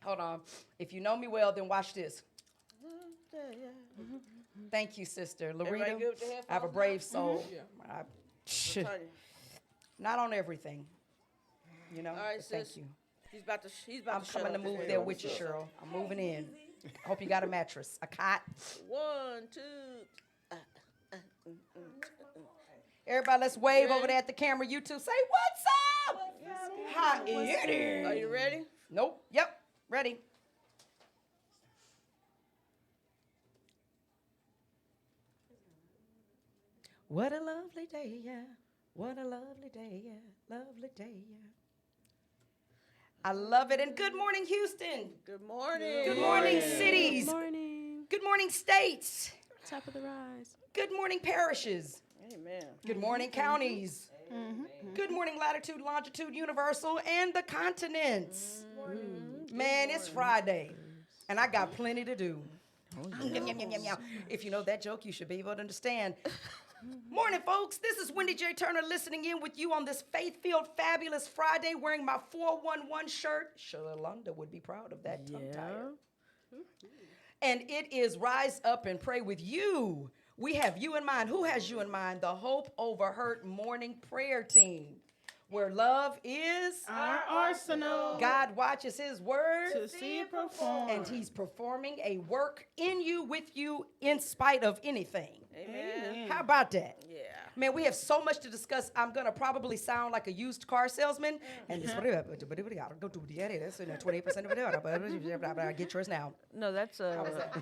Hold on. If you know me well, then watch this. Thank you, Sister Everybody Larita. good with the headphones I have a brave soul. Yeah. Not on everything, you know. All right, but thank sis. you. He's about to. I'm coming to move there with you, Cheryl. I'm moving in. Hope you got a mattress, a cot. 1, 2. Everybody, let's wave over there at the camera. You two, say what's up? How it is? Are you ready? Nope. Yep. Ready. What a lovely day, yeah. What a lovely day, yeah. Lovely day, yeah. I love it. And good morning, Houston. Good morning. Good morning, cities. Good morning. Good morning, states. Top of the rise. Good morning, parishes. Amen. Good morning, counties. Good morning, latitude, longitude, universal, and the continents. Man, it's Friday, and I got plenty to do. Yum, yum, yum, yum, yum. If you know that joke, you should be able to understand. Morning, folks. This is Wendy J. Turner listening in with you on this faith-filled, fabulous Friday, wearing my 411 shirt. Shalonda would be proud of that tongue tire. And it is Rise Up and Pray with you. We have you in mind. Who has you in mind? The Hope Over Hurt Morning Prayer Team, where love is our arsenal. God watches his word To see it perform. and he's performing a work in you, with you, in spite of anything. Amen. How about that? Yeah. Man, we have so much to discuss. I'm going to probably sound like a used car salesman. And this, go do that's 28% of it. Get yours now. No, that's How was that?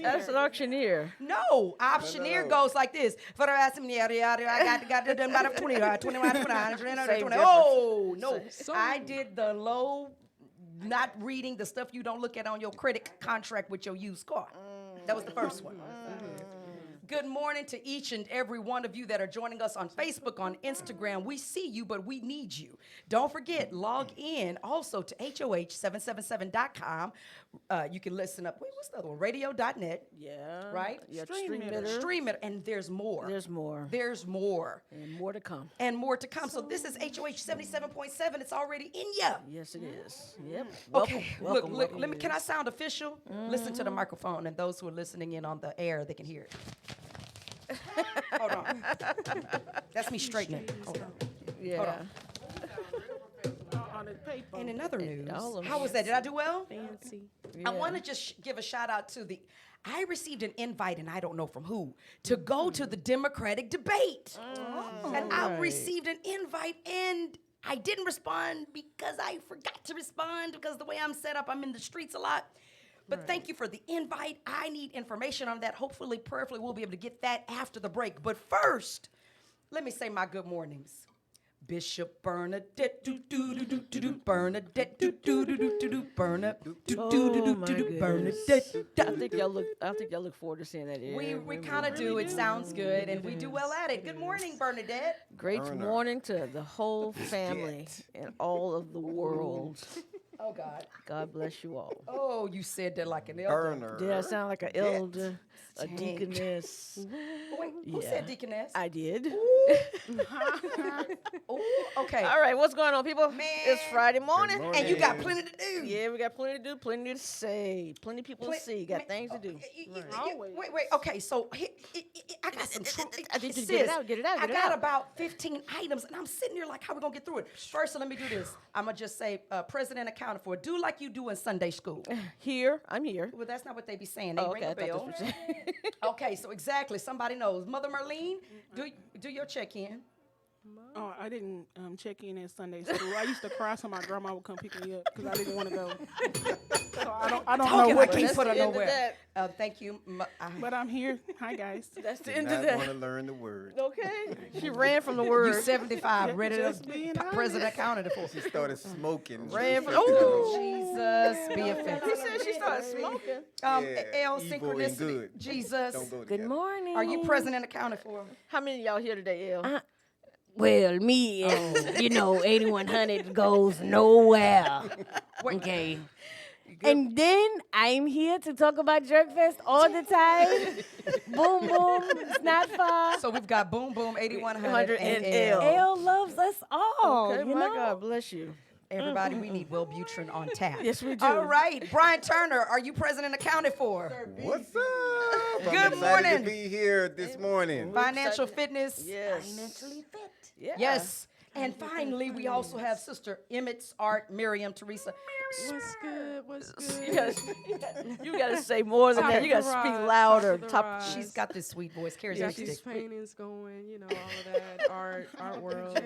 That's an auctioneer. No, optioneer goes like this. For the rest of me, I got it done by the 20, 20. Oh, no. I did the low, not reading the stuff you don't look at on your credit contract with your used car. That was the first one. Good morning to each and every one of you that are joining us on Facebook, on Instagram. We see you, but we need you. Don't forget, log in also to HOH777.com. You can listen up. Wait, what's the other one? Radio.net. Yeah. Right? Yeah, Stream it, and there's more. There's more. There's more. And more to come. And more to come. So this is HOH 77.7. It's already in ya. Yes, it is. Yep. Okay, Welcome, look, welcome, let me. Can I sound official? Listen to the microphone, and those who are listening in on the air, they can hear it. Hold on. That's me straightening. Hold on. Yeah. Hold on. On the paper. And in other news, all of how was that? Did I do well? Fancy. Yeah. I want to just give a shout out to I received an invite, and I don't know from who, to go to the Democratic debate. And I received an invite, and I didn't respond because I forgot to respond because the way I'm set up, I'm in the streets a lot. But thank you for the invite. I need information on that. Hopefully, prayerfully, we'll be able to get that after the break. But first, let me say my good mornings. Bishop Bernadette, Bernadette, Bernadette, Bernadette. I think y'all look forward to seeing that. We kind of do. It sounds good, and we do well at it. Good morning, Bernadette. Great morning to the whole family and all of the world. Oh, God. God bless you all. Oh, you said that like an elder. Did I sound like an elder, a deaconess? Wait, who said deaconess? I did. Ooh, okay. All right, what's going on, people? Man. It's Friday morning. And you got plenty to do. Yeah, we got plenty to do, plenty to say, plenty of people to see, got things to do. Wait. Okay, so I got some I think you sis, get it out, get it out, I get it got out. about 15 items, and I'm sitting here like, how we gonna get through it? First, let me do this. I'm gonna just say, president accounted for. Do like you do in Sunday school. Here, I'm here. Well, that's not what they be saying. They Oh, ring okay, a I thought bell. that's what you said. Okay, so exactly. Somebody knows. Mother Marlene, do your check-in. Oh, I didn't check in at Sunday school. I used to cry so my grandma would come pick me up because I didn't want to go. So I don't know what I can't keeps put her the end of nowhere. that. Thank you. But I'm here. Hi, guys. That's the end I of that. want to learn the word. Okay. She ran from the You word. 75, ready to Just being president accounted for. She started smoking. Ran from, Jesus, be offensive. He said she started smoking. Yeah, L evil and synchronicity. good. Jesus. Don't go Good together. morning. Are you president accounted for? How many of y'all here today, El? Well, me and, 8100 goes nowhere. Okay. And then I'm here to talk about Jerkfest all the time. Boom, boom. It's not far. So we've got Boom Boom 8100 and and L. L. L loves us all. Okay, you my know? God bless you. Everybody, we need Wellbutrin on tap. Yes, we do. All right, Bryant Turner, are you present and accounted for? What's up? I'm Good excited morning. to be here this morning. Financial fitness. Yes. Financially fit. Yeah. Yes. And finally, we also have Sister Emmett's Art, Miriam Teresa. What's good? What's You good? gotta say more than that. You gotta speak louder. Top. She's got this sweet voice, Got charismatic. these paintings going, you know, all of that art world.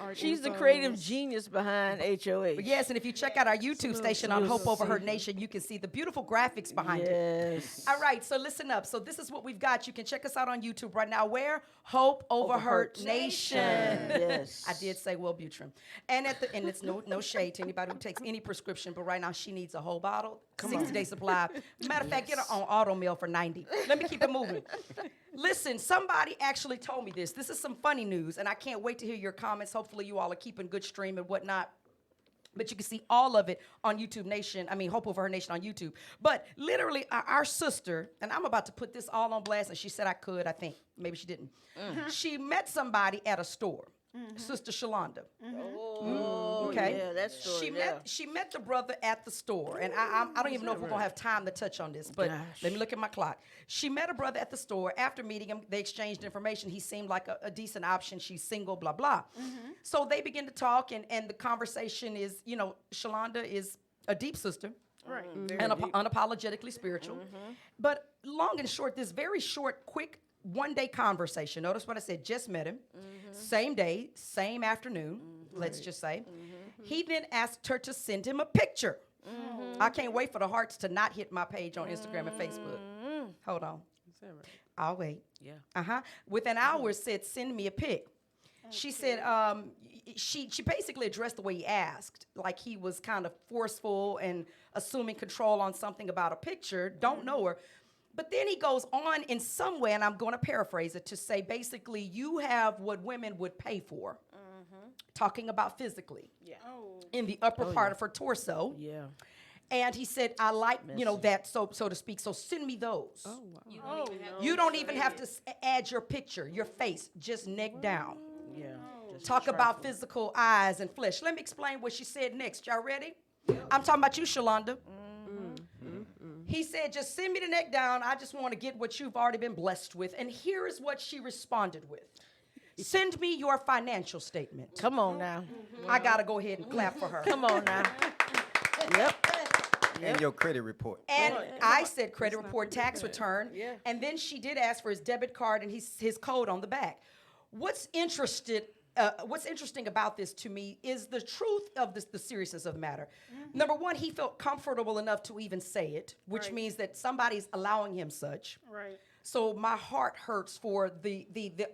Art She's the infos. creative genius behind HOH. But yes, and if you check out our YouTube station on little Hope Over Her secret. Nation, you can see the beautiful graphics behind it. Yes. All right, so listen up. So this is what we've got. You can check us out on YouTube right now. Where? Hope Over Her Nation. Yes. I did say Wellbutrin. And it's no shade to anybody who takes any prescription, but right now she needs a whole bottle, 60-day supply. Matter of fact, get her on auto mail for 90. Let me keep it moving. Listen, somebody actually told me this. This is some funny news, and I can't wait to hear your comments. Hopefully you all are keeping good stream and whatnot. But you can see all of it on YouTube Nation. I mean, Hope Over Her Nation on YouTube. But literally, our sister, and I'm about to put this all on blast, and she said I could, I think. Maybe she didn't. She met somebody at a store, Sister Shalonda. Oh, Okay. yeah, that story. She met the brother at the store, and I don't even know if we're gonna have time to touch on this, but let me look at my clock. She met a brother at the store. After meeting him, they exchanged information. He seemed like a decent option. She's single, blah blah. So they begin to talk, and the conversation is, you know, Shalonda is a deep sister. Right. And unapologetically spiritual. But long and short, this very short, quick one-day conversation. Notice what I said, just met him. Same day, same afternoon, let's just say. He then asked her to send him a picture. I can't wait for the hearts to not hit my page on Instagram and Facebook. Hold on. I'll wait. Yeah. Within hours said, send me a pic. She said, she basically addressed the way he asked, like he was kind of forceful and assuming control on something about a picture, don't know her. But then he goes on in some way, and I'm going to paraphrase it, to say basically you have what women would pay for, talking about physically, in the upper part of her torso. Yeah. And he said, I like, you know, that, so to speak, so send me those. Oh, wow. You don't even have to add your picture, your face, just neck down. Yeah. Just Talk about physical eyes and flesh. Let me explain what she said next. Y'all ready? I'm talking about you, Shalonda. He said, just send me the neck down. I just want to get what you've already been blessed with. And here is what she responded with. Send me your financial statement. Come on now. I got to go ahead and clap for her. Come on now. Yep. And your credit report. And I said credit report, tax return. Yeah. And then she did ask for his debit card and his code on the back. What's interesting about this to me is the truth of the seriousness of the matter. Number one, he felt comfortable enough to even say it, which means that somebody's allowing him such. Right. So my heart hurts for the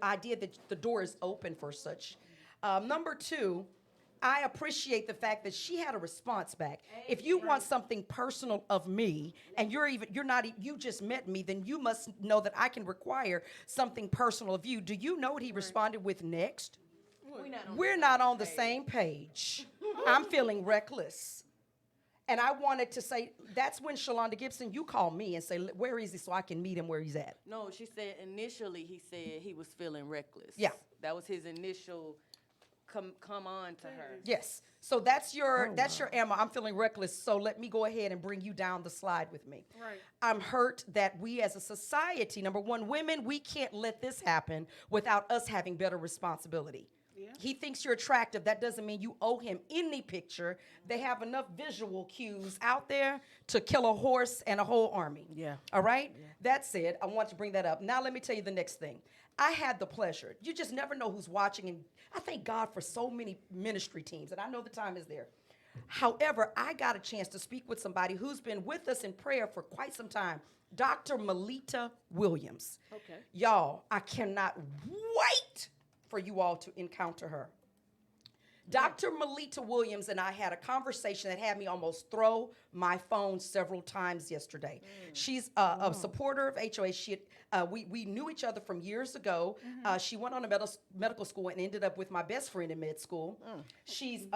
idea that the door is open for such. Number two, I appreciate the fact that she had a response back. If you want something personal of me, and you just met me, then you must know that I can require something personal of you. Do you know what he responded with next? We're not on the same page. I'm feeling reckless. And I wanted to say, that's when Shalonda Gibson, you call me and say, where is he so I can meet him where he's at? No, she said initially he said he was feeling reckless. Yeah. That was his initial come on to her. Yes. So that's your ammo. I'm feeling reckless, so let me go ahead and bring you down the slide with me. Right. I'm hurt that we as a society, number one, women, we can't let this happen without us having better responsibility. Yeah. He thinks you're attractive. That doesn't mean you owe him any picture. They have enough visual cues out there to kill a horse and a whole army. Yeah. All right? Yeah. That said, I want to bring that up. Now let me tell you the next thing. I had the pleasure. You just never know who's watching, and I thank God for so many ministry teams, and I know the time is there. However, I got a chance to speak with somebody who's been with us in prayer for quite some time, Dr. Melita Williams. Okay. Y'all, I cannot wait for you all to encounter her. Dr. Melita Williams and I had a conversation that had me almost throw my phone several times yesterday. She's a supporter of HOA. We knew each other from years ago. She went on a medical school and ended up with my best friend in med school. She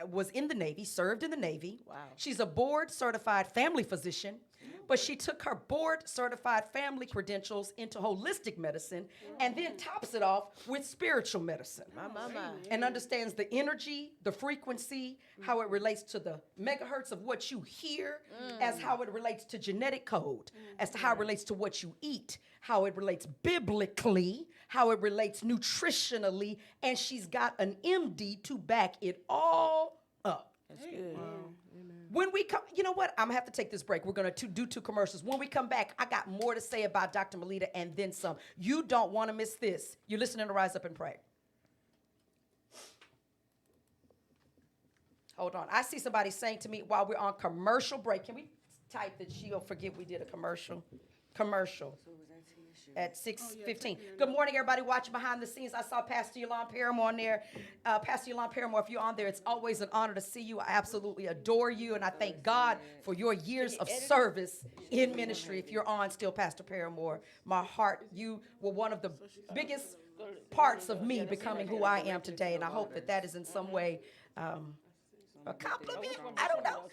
was in the Navy, served in the Navy. Wow. She's a board certified family physician. but she took her board-certified family credentials into holistic medicine and then tops it off with spiritual medicine. My. And understands the energy, the frequency, how it relates to the megahertz of what you hear, as how it relates to genetic code, as to how it relates to what you eat, how it relates biblically, how it relates nutritionally, and she's got an MD to back it all up. That's good. When we come, you know what? I'm gonna have to take this break. We're gonna do 2 commercials. When we come back, I got more to say about Dr. Melita and then some. You don't want to miss this. You're listening to Rise Up and Pray. Hold on. I see somebody saying to me while we're on commercial break. Can we type that she'll forget we did a commercial? Commercial. At 6:15. Good morning, everybody watching behind the scenes. I saw Pastor Yolande Paramore on there. Pastor Yolande Paramore, if you're on there, it's always an honor to see you. I absolutely adore you, and I thank God for your years of service in ministry. If you're on still, Pastor Paramore, my heart, you were one of the biggest parts of me becoming who I am today, and I hope that that is in some way a compliment. I don't know.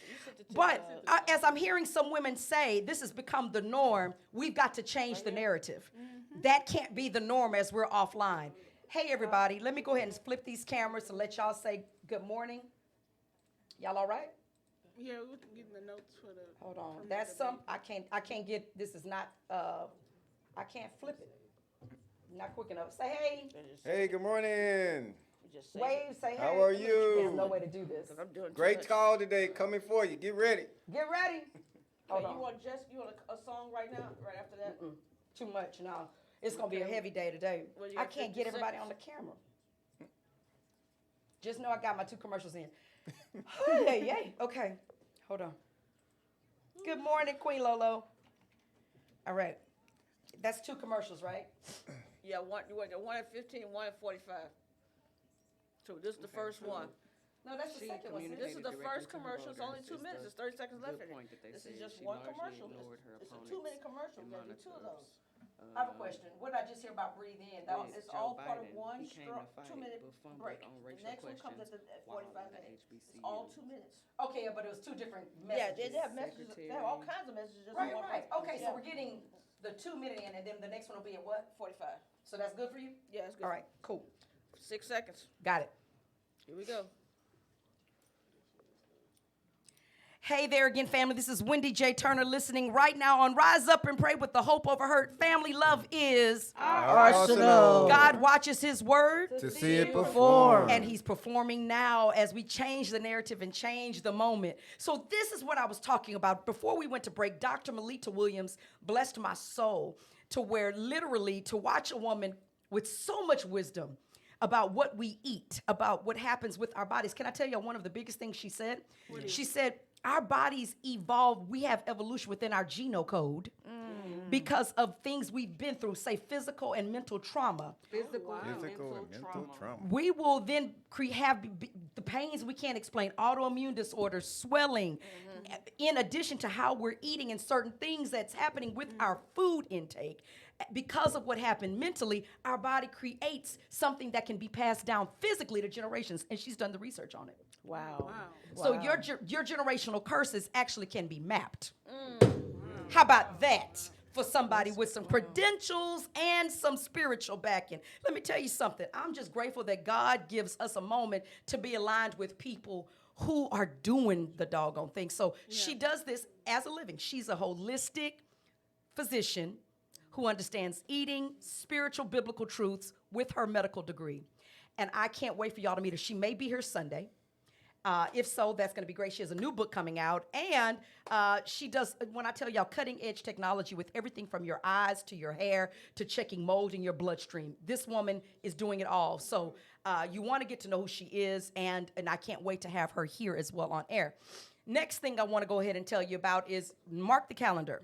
But as I'm hearing some women say, this has become the norm. We've got to change the narrative. That can't be the norm as we're offline. Hey, everybody, let me go ahead and flip these cameras and let y'all say good morning. Y'all all right? Yeah, we can get the notes for the. Hold on. That's some, I can't get, this is not, I can't flip it. Not quick enough. Say hey. Hey, good morning. Wave, say hey. How are you? There's no way to do this. Great call today. Coming for you. Get ready. Get ready. Hold on. You want a song right now, right after that? Too much now. It's going to be a heavy day today. Well, you I got can't 50 get everybody seconds. on the camera. Just know I got my 2 commercials in. Yay. Okay. Hold on. Good morning, Queen Lolo. All right. That's 2 commercials, right? Yeah, you want one at 15, one at 45. So this is the first one. No, that's the second one. This is the first commercial. It's only 2 minutes. There's 30 seconds left in it. This is just one commercial. It's a 2-minute commercial. There'll be 2 of those. I have a question. What did I just hear about breathe in? That was, It's all part of one 2-minute break. The next one comes at 45 minutes. It's all 2 minutes. okay, but it was 2 different Yeah, messages. they have messages. They have all kinds of messages. Just in Right, one right. place. Okay, Yeah. so we're getting the 2-minute in, and then the next one will be at what? 45. So that's good for you? Yeah, it's good. All right, cool. 6 seconds. Got it. Here we go. Hey there again, family. This is Wendy J. Turner listening right now on Rise Up and Pray with the Hope Overheard. Family love is Our arsenal. God watches his word. To see it perform. And he's performing now as we change the narrative and change the moment. So this is what I was talking about. Before we went to break, Dr. Melita Williams blessed my soul to where literally to watch a woman with so much wisdom about what we eat, about what happens with our bodies. Can I tell you one of the biggest things she said? She said, our bodies evolve. We have evolution within our genocode because of things we've been through, say physical and mental trauma. Physical and mental trauma. We will then have the pains we can't explain, autoimmune disorders, swelling, in addition to how we're eating and certain things that's happening with our food intake. Because of what happened mentally, our body creates something that can be passed down physically to generations, and she's done the research on it. Wow. So your generational curses actually can be mapped. How about that for somebody with some credentials and some spiritual backing? Let me tell you something. I'm just grateful that God gives us a moment to be aligned with people who are doing the doggone thing. So she does this as a living. She's a holistic physician who understands eating, spiritual, biblical truths with her medical degree. And I can't wait for y'all to meet her. She may be here Sunday. If so, that's going to be great. She has a new book coming out. And she does, when I tell y'all, cutting edge technology with everything from your eyes to your hair to checking mold in your bloodstream. This woman is doing it all. So you want to get to know who she is. And I can't wait to have her here as well on air. Next thing I want to go ahead and tell you about is mark the calendar.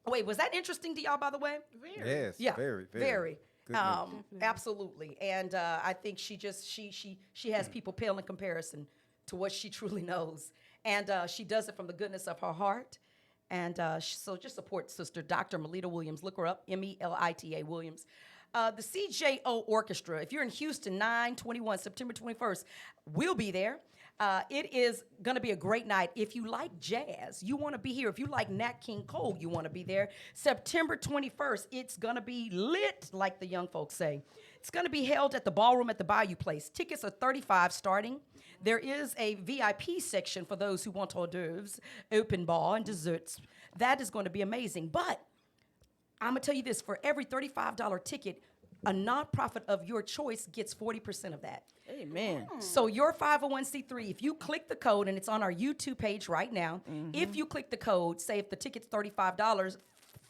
Wait, was that interesting to y'all, by the way? Yes, Yeah, very. very. Good news. Absolutely. And I think she has people pale in comparison to what she truly knows. And she does it from the goodness of her heart. And so just support Sister Dr. Melita Williams. Look her up, Melita Williams. The CJO Orchestra, if you're in Houston, 9/21, September 21st, we'll be there. It is going to be a great night. If you like jazz, you want to be here. If you like Nat King Cole, you want to be there. September 21st, it's going to be lit, like the young folks say. It's going to be held at the Ballroom at the Bayou Place. Tickets are $35 starting. There is a VIP section for those who want hors d'oeuvres, open bar, and desserts. That is going to be amazing. But I'm going to tell you this, for every $35 ticket, a nonprofit of your choice gets 40% of that. Amen. So your 501c3, if you click the code, and it's on our YouTube page right now, if you click the code, say if the ticket's $35,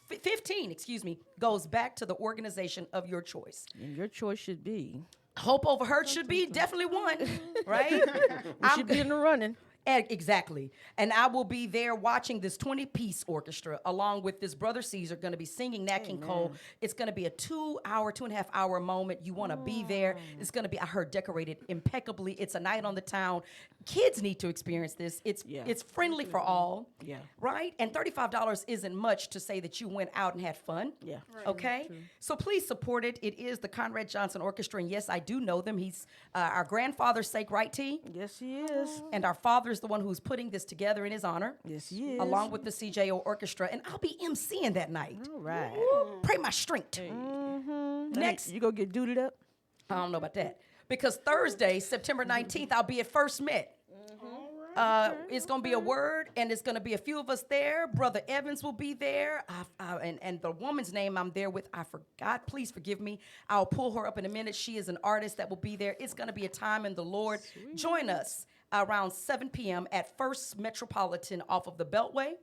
15, goes back to the organization of your choice. And your choice should be. Hope over hurt should be definitely one, right? You should be in the running. Exactly. And I will be there watching this 20-piece orchestra along with this Brother Caesar going to be singing Nat King Cole. It's going to be a 2.5 hour moment. You want to be there. It's going to be, I heard, decorated impeccably. It's a night on the town. Kids need to experience this. It's friendly for all. Yeah. Right? And $35 isn't much to say that you went out and had fun. Yeah. Right. Okay? So please support it. It is the Conrad Johnson Orchestra. And yes, I do know them. He's our grandfather's sake, right, T? Yes, he is. And our father is the one who's putting this together in his honor. Yes, he is. Along with the CJO Orchestra. And I'll be emceeing that night. All right. Pray my strength. Next. You go get duded up? I don't know about that. Because Thursday, September 19th, I'll be at First Met. It's going to be a word, and it's going to be a few of us there. Brother Evans will be there. And the woman's name I'm there with, I forgot. Please forgive me. I'll pull her up in a minute. She is an artist that will be there. It's going to be a time in the Lord. Sweet. Join us around 7 p.m. at First Metropolitan off of the Beltway,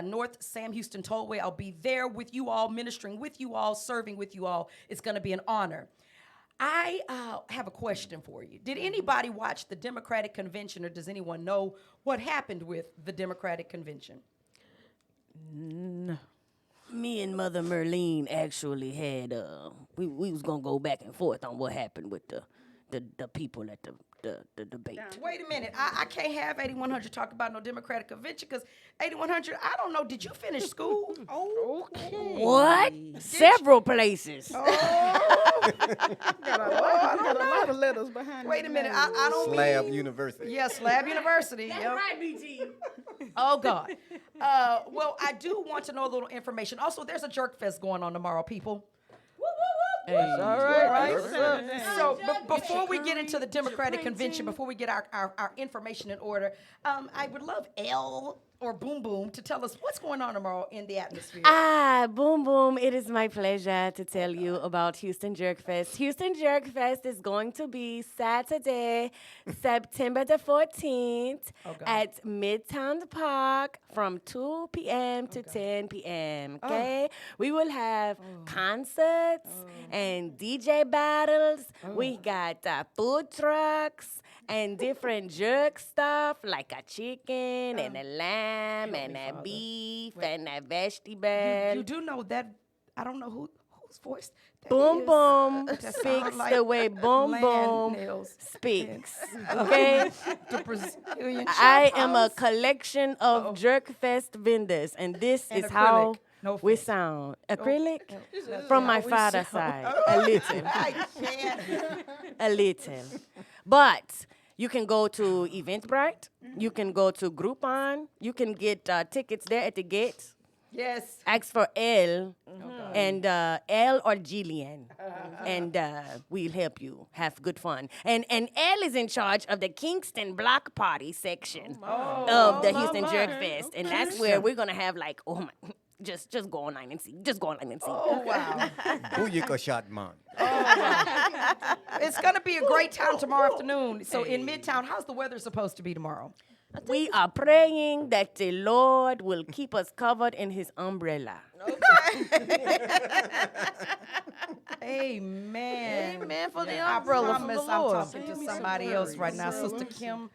North Sam Houston Tollway. I'll be there with you all, ministering with you all, serving with you all. It's going to be an honor. I have a question for you. Did anybody watch the Democratic Convention, or does anyone know what happened with the Democratic Convention? No. Me and Mother Merlene actually had, we was going to go back and forth on what happened with the people at the debate. Wait a minute. I can't have 8100 talk about no Democratic Convention because 8100, I don't know, did you finish school? Okay. What? Several places. Got a lot of letters behind. Wait a minute. I don't Slab mean... University. Yeah, Slab University. That's yep. right, BT. Oh, God. Well, I do want to know a little information. Also, there's a Jerk Fest going on tomorrow, people. Hey, all right. Right? So before we get into the Democratic Convention, before we get our information in order, I would love Elle or Boom Boom to tell us what's going on tomorrow in the atmosphere. Boom Boom, it is my pleasure to tell you about Houston Jerk Fest. Houston Jerk Fest is going to be Saturday, September the 14th at Midtown Park from 2 p.m. to 10 p.m., okay? We will have concerts and DJ battles. We got food trucks and different jerk stuff like a chicken and a lamb and a beef and a vegetable. You do know that, I don't know whose voice that Boom is. Boom That speaks sound like the way Boom land Boom nails. speaks, okay? The Brazilian I chop am a house. collection of Jerk Fest vendors, and this And is how acrylic. No we offense. sound. Acrylic? From my father's side, a little. I can't. A little. But you can go to Eventbrite. You can go to Groupon. You can get tickets there at the gate. Yes. Ask for L and L or Jillian, and we'll help you have good fun. And L is in charge of the Kingston Block Party section of the Houston Jerk Fest, and that's where we're gonna have like, oh my. Just go online and see. Just go online and see. Oh, wow. Booyaka shot man. It's going to be a great time tomorrow afternoon. So in Midtown, how's the weather supposed to be tomorrow? We are praying that the Lord will keep us covered in his umbrella. Amen. Amen for the I umbrella from promise the I'm Lord. talking to somebody else right now. Sister Kim,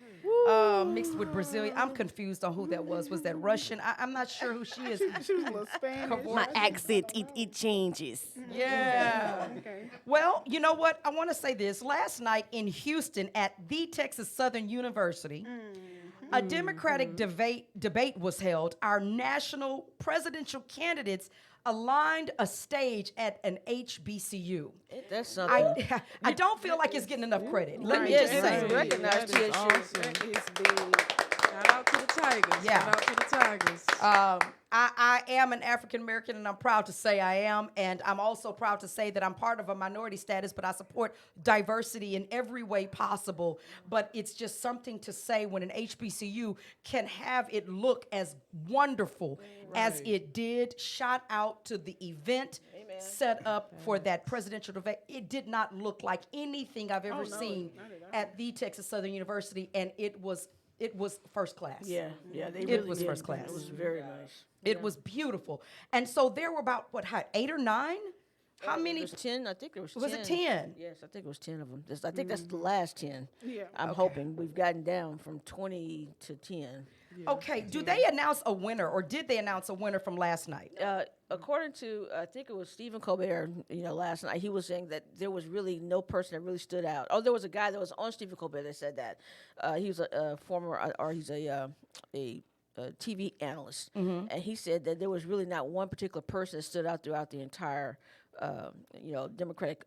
mixed with Brazilian. I'm confused on who that was. Was that Russian? I'm not sure who she is. She was a little Spanish. My accent, it changes. Yeah. Okay. Well, you know what? I want to say this. Last night in Houston at the Texas Southern University, a Democratic debate was held. Our national presidential candidates aligned a stage at an HBCU. That's something. I don't feel like it's getting enough credit. Let me Yes, just say. it's recognized That is TSU. awesome. That is big. Tigers. Yeah. Shout out to the Tigers. I am an African American, and I'm proud to say I am. And I'm also proud to say that I'm part of a minority status, but I support diversity in every way possible. But it's just something to say when an HBCU can have it look as wonderful as it did. Shout out to the event set up for that presidential debate. It did not look like anything I've ever seen at the Texas Southern University, and it was first class. Yeah, they It really was did. first class. It was very nice. It was beautiful. And so there were about, 8 or 9? How many? It was 10. I think there was 10. Was it 10? Yes, I think it was 10 of them. I think that's the last 10. Yeah. I'm hoping we've gotten down from 20 to 10. Okay, do they announce a winner, or did they announce a winner from last night? According to, I think it was Stephen Colbert, last night, he was saying that there was really no person that really stood out. Oh, there was a guy that was on Stephen Colbert that said that. He was a former, or he's a TV analyst, and he said that there was really not one particular person that stood out throughout the entire, Democratic,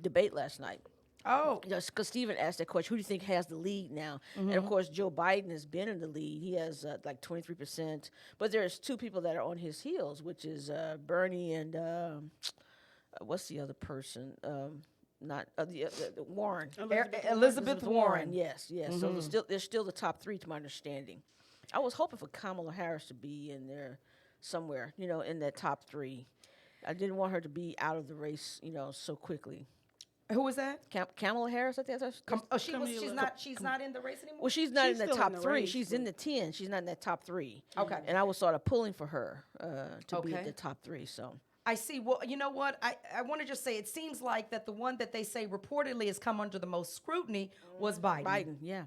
debate last night. Oh, Because Stephen asked that question, who do you think has the lead now? And of course, Joe Biden has been in the lead. He has like 23%. But there's 2 people that are on his heels, which is Bernie and what's the other person? Not the Warren. Elizabeth Warren. Yes. So there's still the top 3 to my understanding. I was hoping for Kamala Harris to be in there somewhere, in that top 3. I didn't want her to be out of the race, so quickly. Who was that? Kamala Harris, I think that's She's not in the race anymore? well, she's not She's in the still top in the 3. race, She's in the 10. She's not in that top 3. Okay. And I was sort of pulling for her to be Okay. at the top 3. So I see. Well, you know what? I want to just say it seems like that the one that they say reportedly has come under the most scrutiny was Biden. Biden, yeah.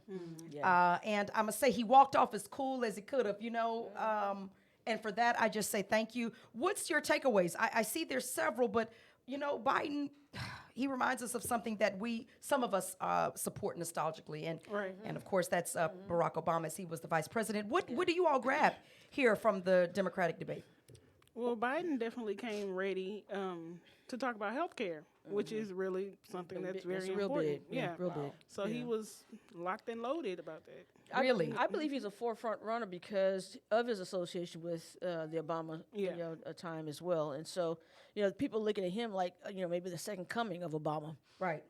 And I'm going to say he walked off as cool as he could have, and for that, I just say thank you. What's your takeaways? I see there's several, but, Biden, he reminds us of something that some of us support nostalgically. And of course, that's Barack Obama as he was the vice president. What do you all grab here from the Democratic debate? Well, Biden definitely came ready to talk about health care, which is really something that's very real important. big. Yeah, real big. So he was locked and loaded about that. Really? I believe he's a forefront runner because of his association with the Obama time as well. And so, people looking at him like, maybe the second coming of Obama. Right.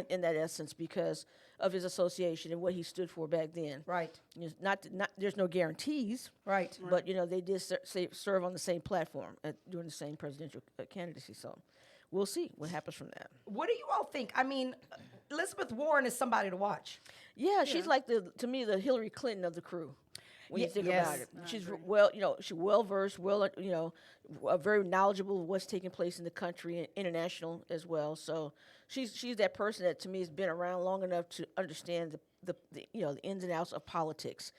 in that essence, because of his association and what he stood for back then. Right. Not there's no guarantees. Right. But they did serve on the same platform during the same presidential candidacy. So we'll see what happens from that. What do you all think? I mean, Elizabeth Warren is somebody to watch. Yeah, she's like to me the Hillary Clinton of the crew. When you think about it, she's she's well versed, very knowledgeable of what's taking place in the country and international as well. So she's that person that to me has been around long enough to understand the ins and outs of politics.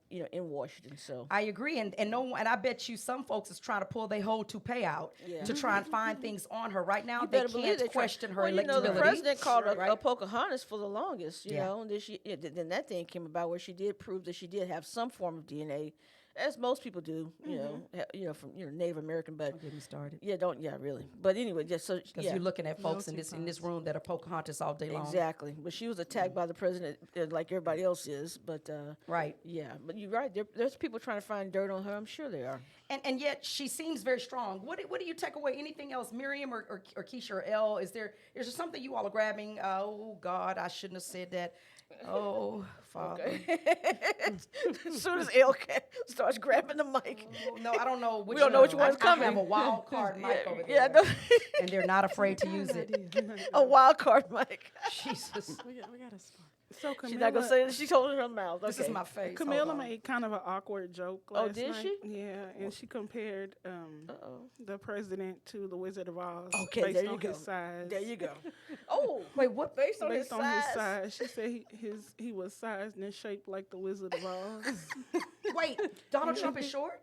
In Washington, so I agree, and I bet you some folks is trying to pull their whole toupee out to try and find things on her. Right now, they can't question her electability. The president called her a Pocahontas for the longest, and then that thing came about where she did prove that she did have some form of DNA, as most people do, from Native American. But don't get me started. Really. But anyway, just so because you're looking at folks in this room that are Pocahontas all day long. Exactly, but she was attacked by the president like everybody else is. But right, yeah, but you're right. There's people trying to find dirt on her. I'm sure there are. And yet she seems very strong. What do you take away? Anything else, Miriam or Keisha or Elle? Is there something you all are grabbing? Oh God, I shouldn't have said that. Oh, Father. Okay. As soon as Elle starts grabbing the mic. Oh, no, I don't know. We don't know which one's coming. I have a wild card mic over there. Yeah, no. And they're not afraid to use it. A wild card mic. Jesus. We got a spot. So She's not going to say it. She's holding her mouth. Okay. This is my face. Camilla made kind of an awkward joke last did night. she? Yeah, and she compared the president to the Wizard of Oz. Okay, based there you on go. His size. There you go. Oh, wait, what? Based on Based his on his size. size, she said he was sized and shaped like the Wizard of Oz. Wait, Donald Trump is short?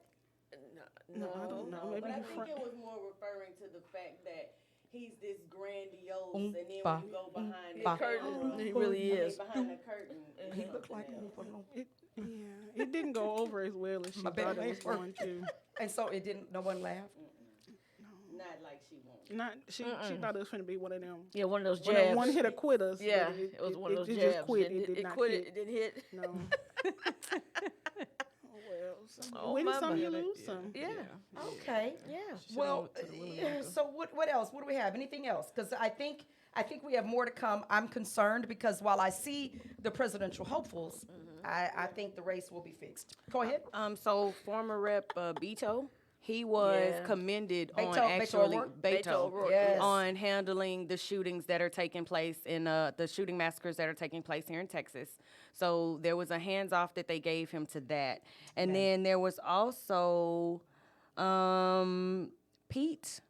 No, I don't know. Maybe But I he think front. it was more referring to the fact that he's this grandiose, and then Oompa. when you go behind the Oompa. Curtain. He really is. behind the curtain. He looked like It didn't go over as well as she My thought bad. it was going to. And so it didn't. No one laughed. Not like she wants. Not she thought it was finna be one of them. Yeah, one of those One of them jabs. one-hitter quitters. but Yeah, it was one of those it jabs. just quit. It, It did not quit. hit. It didn't hit. No. Oh, well, some, Oh, win some, mama. you lose some. Yeah. Okay. Yeah. Well, so what else? What do we have? Anything else? Because I think we have more to come. I'm concerned because while I see the presidential hopefuls, I think the race will be fixed. Go ahead. So former Rep Beto, he was Yeah. commended Beto- on Beto actually O'Rourke? Beto Beto O'Rourke, yes. on handling the shootings that are taking place in the shooting massacres that are taking place here in Texas. So there was a hands off that they gave him to that, and then there was also Pete.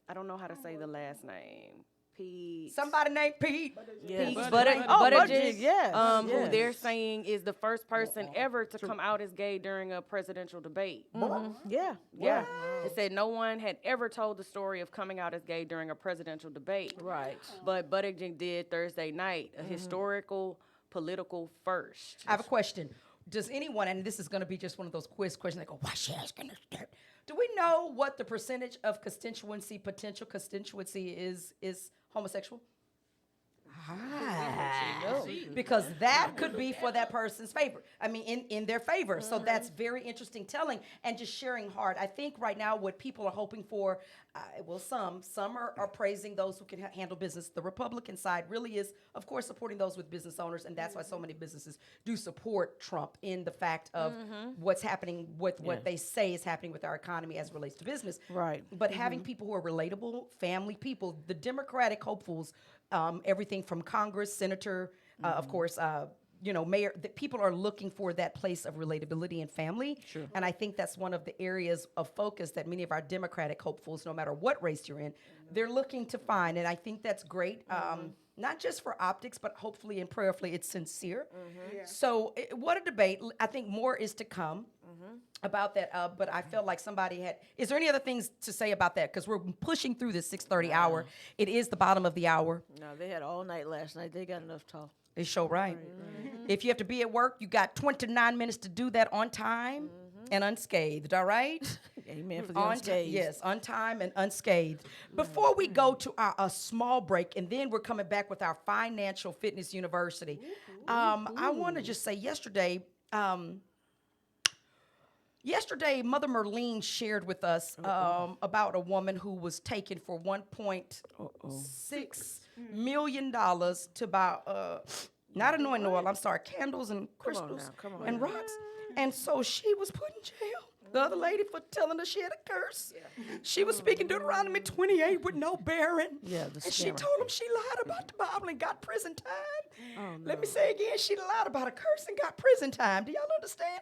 I don't know how to say the last name. Pete. Somebody named Pete. Yeah. Pete Buttigieg, Buttigieg, yes, who yes. they're saying is the first person ever to come out as gay during a presidential debate. Yeah. Yeah. It said no one had ever told the story of coming out as gay during a presidential debate. Right. But Buttigieg did Thursday night, a historical political first. I have a question. Does anyone, and this is going to be just one of those quiz questions, they go, why she asking us that? Do we know what the percentage of potential constituency is homosexual? Because that could be for that person's favor. I mean, in their favor. So that's very interesting telling and just sharing hard. I think right now what people are hoping for, some are praising those who can handle business. The Republican side really is, of course, supporting those with business owners, and that's why so many businesses do support Trump in the fact of what's happening with what they say is happening with our economy as it relates to business. Right. But having people who are relatable, family people, the Democratic hopefuls, everything from Congress, Senator, of course, mayor, that people are looking for that place of relatability and family. Sure. And I think that's one of the areas of focus that many of our Democratic hopefuls, no matter what race you're in, they're looking to find. And I think that's great. Not just for optics, but hopefully and prayerfully it's sincere. Yeah. So what a debate. I think more is to come about that. But I felt like is there any other things to say about that? Because we're pushing through this 6:30 hour. It is the bottom of the hour. No, they had all night last night. They got enough talk. It's show right. If you have to be at work, you got 29 minutes to do that on time and unscathed, all right? Amen for the unscathed. Yes, on time and unscathed. Before we go to a small break, and then we're coming back with our Financial Fitness University, I want to just say yesterday, Mother Merlene shared with us about a woman who was taken for $1.6 million to buy, not anointing oil, I'm sorry, candles and crystals and rocks. And so she was put in jail. The other lady for telling her she had a curse. Yeah. She was speaking Deuteronomy 28 with no bearing. Yeah, and she told him she lied about the Bible and got prison time. Oh, no. Let me say again, she lied about a curse and got prison time. Do y'all understand?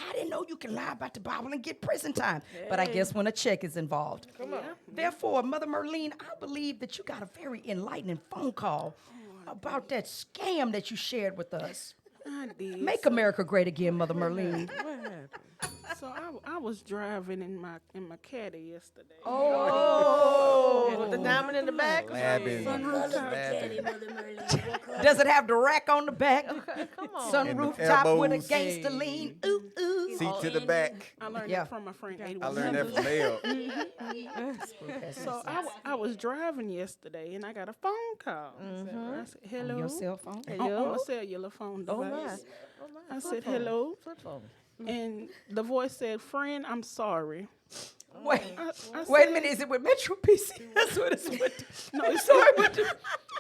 I didn't know you can lie about the Bible and get prison time. Hey. But I guess when a check is involved. Come on. Therefore, Mother Merlene, I believe that you got a very enlightening phone call about that scam that you shared with us. I did. Make America great again, Mother Merlene. What happened? So I was driving in my caddy yesterday. Oh, with the diamond in the back. Does it have the rack on the back? Come on. Sunroof top with a gangster lean. Ooh, ooh. Seat to the back. I learned that from my friend. I learned that from Leo. So I was driving yesterday and I got a phone call. I said, hello. On your cell phone? On a cellular phone device. I said, hello. Flip phone. And the voice said, friend, I'm sorry. Wait, I wait a said, minute. Is it with Metro PC? That's what it's with. No, it's sorry, but the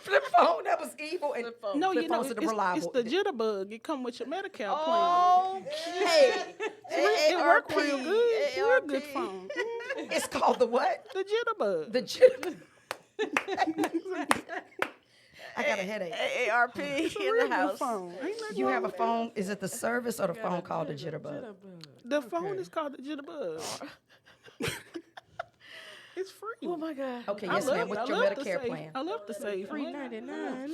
flip phone. That was evil. And no, flip you know, phones are the reliable. it's the jitterbug. It come with your Medi-Cal plan. Okay. It worked real good. Real good phone. It's called the what? The jitterbug. The jitterbug. I got a headache. AARP in the house. Phone. You have a phone. Is it the service or the phone called the jitterbug? The phone is called the jitterbug. It's free. Oh my God. Okay, yes, ma'am. With your Medicare plan. I love to save Free money. 99.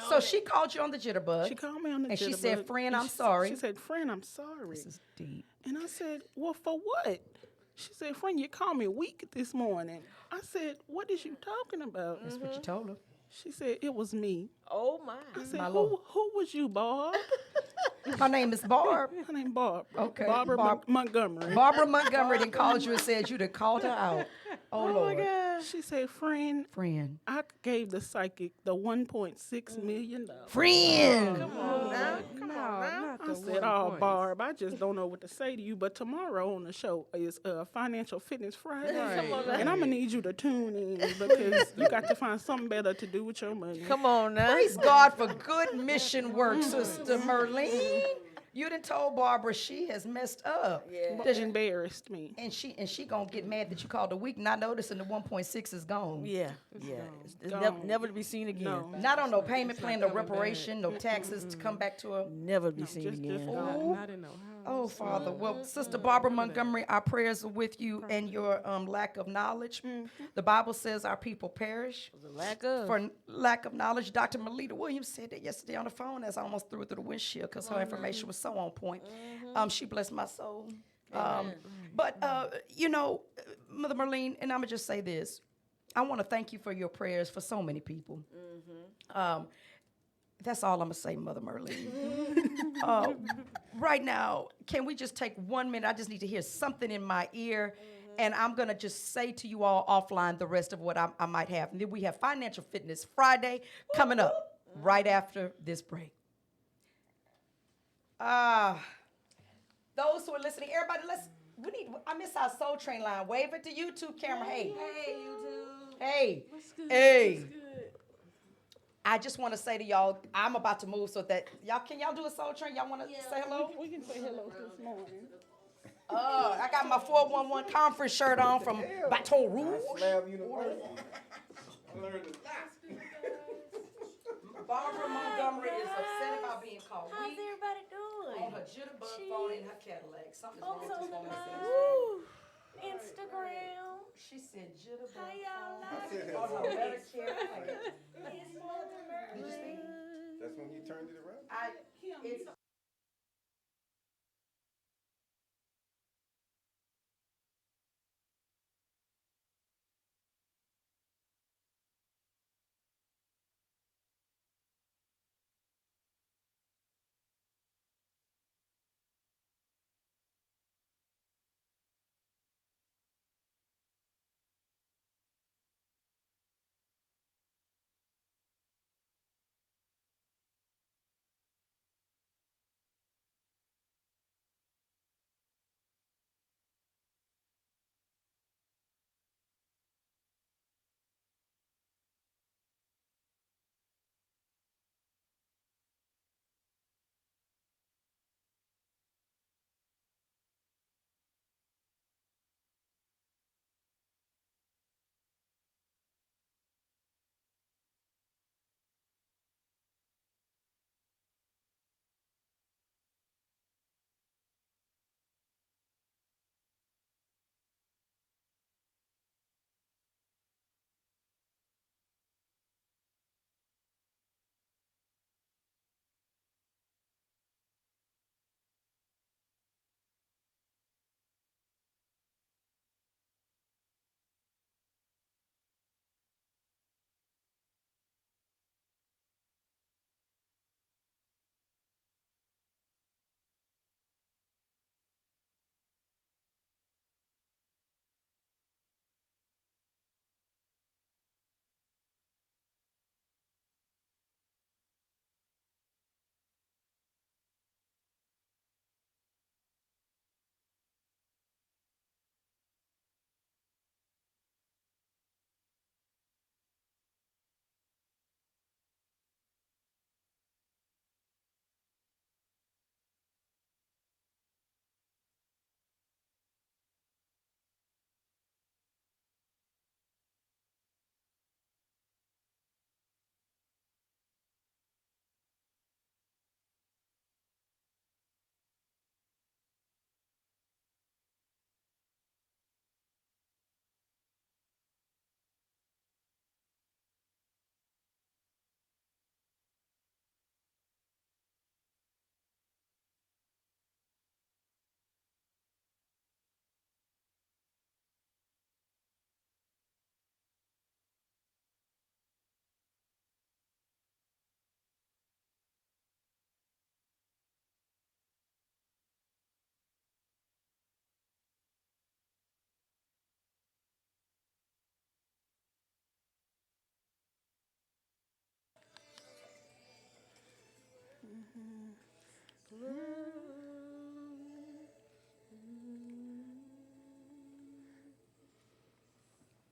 So she called you on the jitterbug. She called me on the and jitterbug. she said, "Friend, I'm And sorry." She said, "Friend, I'm sorry." This is deep. And I said, "Well, for what?" She said, "Friend, you called me weak this morning." I said, "What is you talking about?" That's what you told her. She said, "It was me." Oh my. I said, My Lord. who was you, Barb? Her name is Barb. Her name Barb. Okay. Barbara Montgomery. Barbara Montgomery then called you and said you'd have called her out. Oh, Lord. She said, friend, Friend. I gave the psychic the $1.6 million. Friend. Come on now. Come No, on now. not I the said, 1 oh, point. Barb, I just don't know what to say to you. But tomorrow on the show is Financial Fitness Friday. Right, And I'm going to need you to tune in because you got to find something better to do with your money. Come on now. Praise God for good mission work, Sister Merlene. You done told Barbara she has messed up. Yeah. Embarrassed me. And she gonna get mad that you called a week, not noticing the 1.6 is gone. Yeah. Yeah. It's Gone. never to be seen again. No. Not on no payment plan, no coming back. reparation, no taxes to come back to her. Never to be seen just- again. Not in no house. Oh, Father. Well, Sister Barbara Montgomery, our prayers are with you and your lack of knowledge. The Bible says our people perish The lack of. for lack of knowledge. Dr. Melita Williams said that yesterday on the phone as I almost threw it through the windshield because her information was so on point. She blessed my soul. But, you know, Mother Merlene, and I'm going to just say this. I want to thank you for your prayers for so many people. That's all I'm going to say, Mother Merlene. Right now, can we just take 1 minute? I just need to hear something in my ear. And I'm going to just say to you all offline the rest of what I might have. And then we have Financial Fitness Friday coming up right after this break. Those who are listening, everybody, I miss our Soul Train line. Wave it to YouTube camera. Hey. Hey, YouTube. Hey. Hey. I just want to say to y'all, I'm about to move so that can y'all do a Soul Train? Y'all want to say hello? We can say hello this morning. I got my 411 conference shirt on from Baton Rouge. Barbara Montgomery is upset about being called How's weak everybody doing? on her jitterbug phone in her Cadillac. Something's wrong Folks with on this the woman. line. Instagram. She said jitterbug How y'all like phone on her Medicare plan. It's Mother Did you see? That's when you turned it around? It's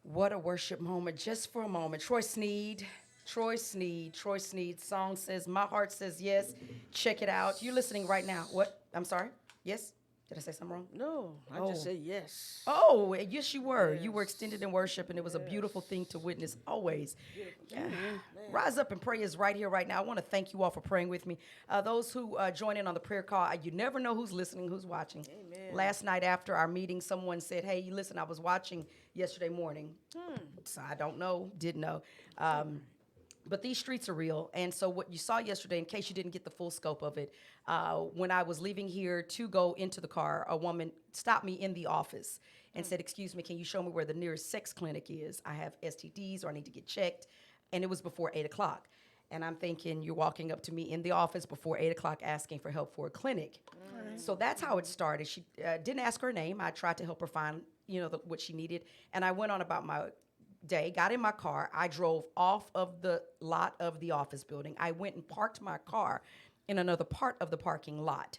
What a worship moment, just for a moment. Troy Sneed, Troy Sneed. Song says, My Heart Says Yes. Check it out. You're listening right now. What? I'm sorry? Yes? Did I say something wrong? No, I just said yes. Oh, yes, you were. You were extended in worship, and it was a beautiful thing to witness always. Yeah. Rise up and pray is right here, right now. I want to thank you all for praying with me. Those who join in on the prayer call, you never know who's listening, who's watching. Amen. Last night after our meeting, someone said, hey, listen, I was watching yesterday morning. So I don't know, didn't know. But these streets are real. And so what you saw yesterday, in case you didn't get the full scope of it, when I was leaving here to go into the car, a woman stopped me in the office and said, excuse me, can you show me where the nearest sex clinic is? I have STDs or I need to get checked. And it was before 8 o'clock. And I'm thinking, you're walking up to me in the office before 8 o'clock asking for help for a clinic. So that's how it started. She didn't ask her name. I tried to help her find, what she needed. And I went on about my day, got in my car. I drove off of the lot of the office building. I went and parked my car in another part of the parking lot.